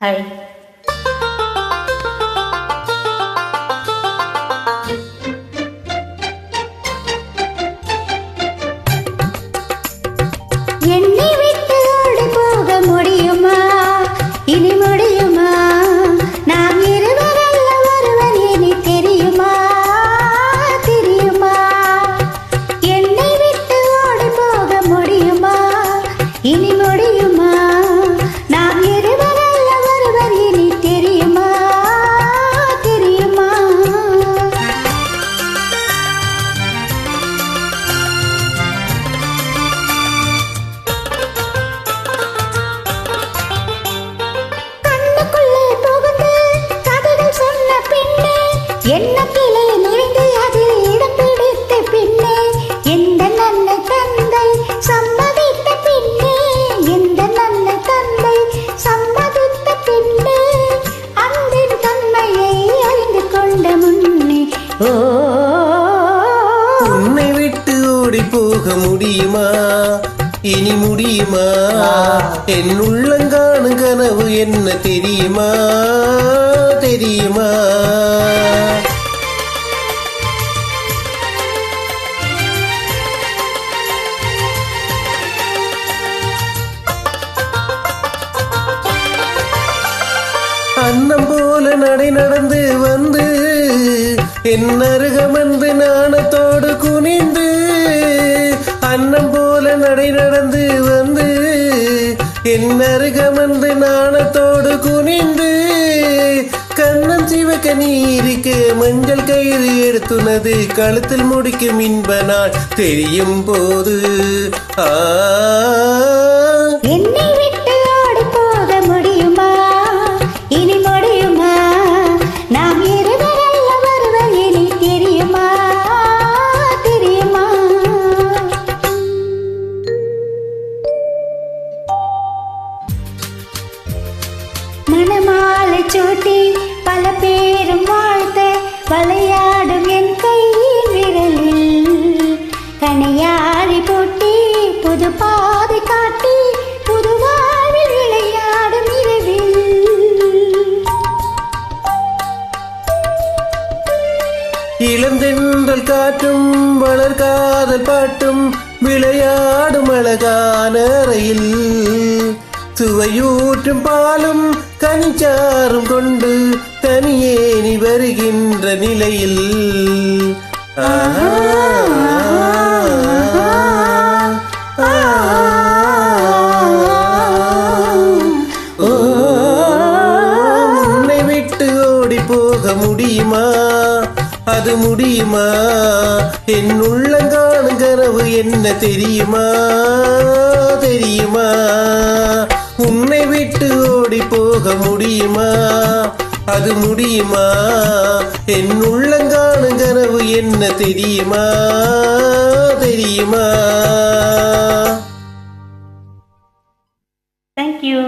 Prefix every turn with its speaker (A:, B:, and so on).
A: Hi.
B: என்னை விட்டு ஓடி போக முடியுமா? இனி முடியுமா? நாம் இருவரல்ல ஒருவர், இனி தெரியுமா? தெரியுமா? என்னை விட்டு ஓடி போக முடியுமா? இனி முடியுமா? நாம் இருவரல்ல ஒருவர், இனி தெரியுமா? தெரியுமா? எண்ணத்திலே நுழைந்து அதில் இடம் பிடித்த பின்னே, எந்த நல்ல தந்தை சம்மதித்த பின்னே, எந்த நல்ல தந்தை சம்மதித்த பின்னே, அன்பின் தன்மையை அறிந்து கொண்ட முன்னே, ஓ
C: உன்னை விட்டு ஓடி போக முடியுமா? இனி முடியுமா? என் உள்ளங்காணு கனவு என்ன தெரியுமா? தெரியுமா? அன்னம் போல நடை நடந்து வந்து என் அருகமந்து நாணத்தோடு குனிந்து, அன்னம் போல நடை நடந்து வந்து என் அருகமந்து நாணத்தோடு குனிந்து, கண்ணம் சிவக்க நீரிக்க மஞ்சள் கயிறு எடுத்துனது கழுத்தில் முடிக்கும் இன்ப நாள் தெரியும் போது,
B: என்னை விட்டு ஓடி போக முடியுமா? இனி முடியுமா? நாம் இருவரல்ல ஒருவர், இனி தெரியுமா? தெரியுமா? மணமாலை சூட்டி பல பேரும் வாழ்த்த விளையாடும் என் கையின் விரலில், கனையாழி போட்டி புது பாதை காட்டி புது வாழ்வில் விளையாடும் இரவில்,
C: இளந்தென்றல் காற்றும் வளர்காதல் பாட்டும் விளையாடும் அழகான அறையில், சுவையூற்றும் பாலும் கனிச்சாரும் கொண்டு தனியே நீ வருகின்ற நிலையில், உன்னை விட்டு ஓடி போக முடியுமா? அது முடியுமா? என் உள்ளங்காணு கனவு என்ன தெரியுமா? தெரியுமா? உன்னை விட்டு ஓடி போக முடியுமா? அது முடியுமா? என் உள்ளங்காணு கனவு என்ன தெரியுமா? தெரியுமா?
A: தேங்க்யூ.